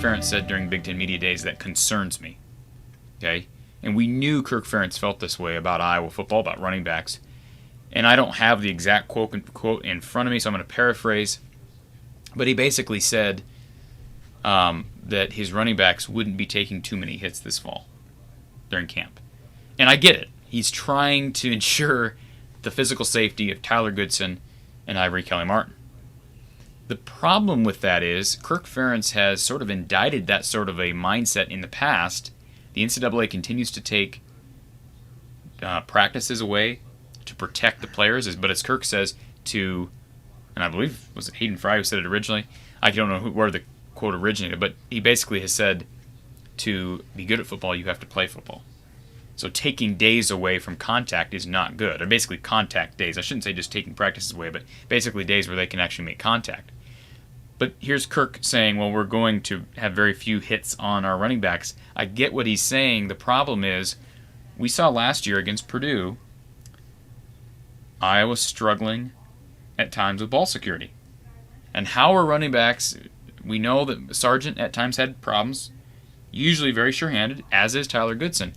Ferentz said during Big Ten Media Days that concerns me. Okay? And we knew Kirk Ferentz felt this way about Iowa football, about running backs. And I don't have the exact quote in front of me, so I'm going to paraphrase. But he basically said that his running backs wouldn't be taking too many hits this fall during camp. And I get it. He's trying to ensure the physical safety of Tyler Goodson and Ivory Kelly-Martin. The problem with that is Kirk Ferentz has sort of indicted that sort of a mindset in the past. The NCAA continues to take practices away to protect the players, but as Kirk says, and I believe was it Hayden Fry who said it originally? I don't know where the quote originated, but he basically has said to be good at football, you have to play football. So taking days away from contact is not good, or basically contact days. I shouldn't say just taking practices away, but basically days where they can actually make contact. But here's Kirk saying, well, we're going to have very few hits on our running backs. I get what he's saying. The problem is, we saw last year against Purdue, Iowa struggling at times with ball security. And how are running backs? We know that Sargent at times had problems, usually very sure-handed, as is Tyler Goodson.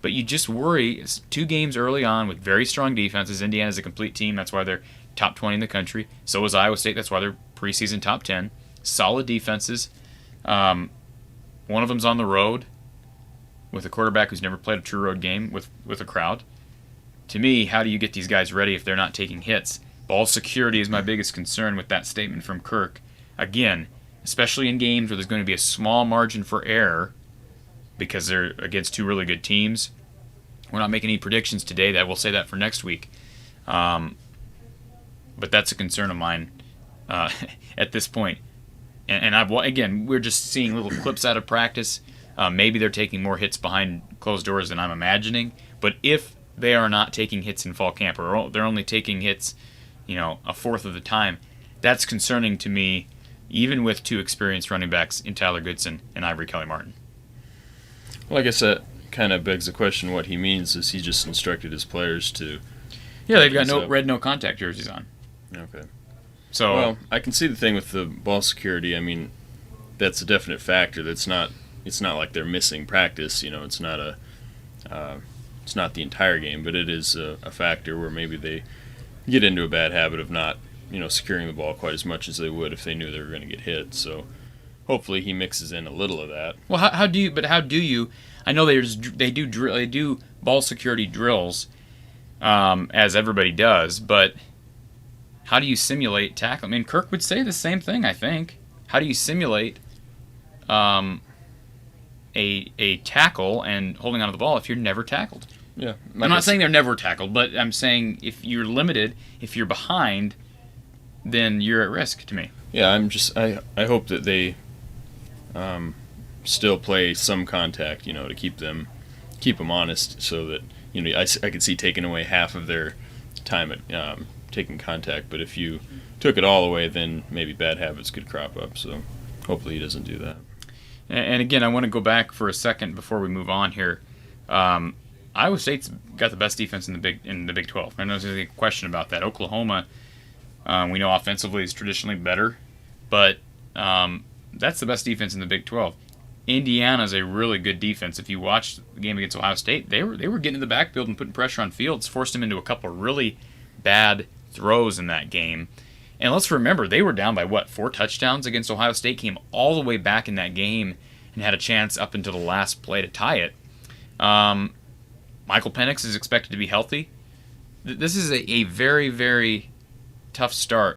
But you just worry, it's 2 games early on with very strong defenses. Indiana's a complete team. That's why they're top 20 in the country. So is Iowa State. That's why they're preseason top 10. Solid defenses. One of them's on the road with a quarterback who's never played a true road game with a crowd. To me, how do you get these guys ready if they're not taking hits? Ball security is my biggest concern with that statement from Kirk. Again, especially in games where there's going to be a small margin for error because they're against 2 really good teams. We're not making any predictions today. That we'll say that for next week. But that's a concern of mine at this point. And again, we're just seeing little clips out of practice. Maybe they're taking more hits behind closed doors than I'm imagining. But if they are not taking hits in fall camp, or they're only taking hits, a fourth of the time, that's concerning to me, even with 2 experienced running backs in Tyler Goodson and Ivory Kelly-Martin. Well, I guess that kind of begs the question what he means is he just instructed his players to... Yeah, they've got red no contact jerseys on. Okay. So, well, I can see the thing with the ball security. I mean, that's a definite factor. It's not like they're missing practice. It's not it's not the entire game, but it is a factor where maybe they get into a bad habit of not, securing the ball quite as much as they would if they knew they were going to get hit. So hopefully he mixes in a little of that. Well, how do you? I know they do ball security drills, as everybody does, but how do you simulate tackle? I mean, Kirk would say the same thing, I think. How do you simulate a tackle and holding onto the ball if you're never tackled? Yeah, I'm not saying they're never tackled, but I'm saying if you're limited, if you're behind, then you're at risk to me. Yeah, I hope that they still play some contact, to keep them honest, so that I could see taking away half of their time at taking contact. But if you took it all away, then maybe bad habits could crop up. So hopefully he doesn't do that. And again, I want to go back for a second before we move on here. Iowa State's got the best defense in the Big 12. I know there's a question about that. Oklahoma, we know offensively is traditionally better, but that's the best defense in the Big 12. Indiana's a really good defense. If you watched the game against Ohio State, they were getting in the backfield and putting pressure on Fields, forced him into a couple of really bad throws in that game. And let's remember, they were down by 4 touchdowns against Ohio State, came all the way back in that game and had a chance up until the last play to tie it. Michael Penix is expected to be healthy. This is a very, very tough start